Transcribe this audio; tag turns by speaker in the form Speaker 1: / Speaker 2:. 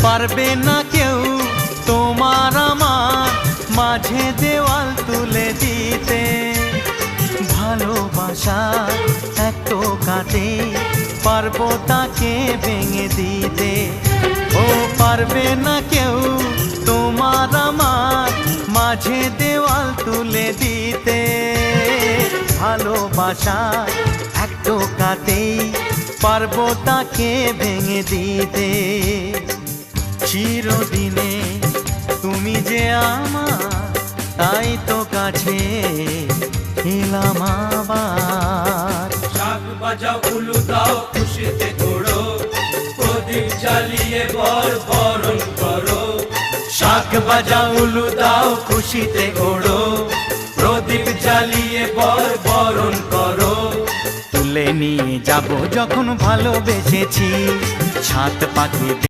Speaker 1: পারবে না কেউ তোমার আমার মাঝে দেওয়াল তুলে দিতে। ভালোবাসা এক টোকাতে পারবো তাকে ভেঙে দিতে। ও পারবে না কেউ তোমার আমার মাঝে দেওয়াল তুলে দিতে। ভালোবাসা এক টোকাতেই পারবো তাকে ভেঙে দিতে। চিরদিনে তুমি যে আমার, তাই তো কাছে এলাম আবার।
Speaker 2: শাক বাজাও উলু দাও খুশিতে ঘোড়ো, প্রদীপ জ্বালিয়ে বর বরণ করো।
Speaker 1: শাক বাজাও উলু দাও খুশিতে ওড়ো,
Speaker 2: প্রদীপ জ্বালিয়ে বর বরণ করো।
Speaker 1: তুলে নিয়ে যাব যখন ভালোবেসেছি, ছাত পাখি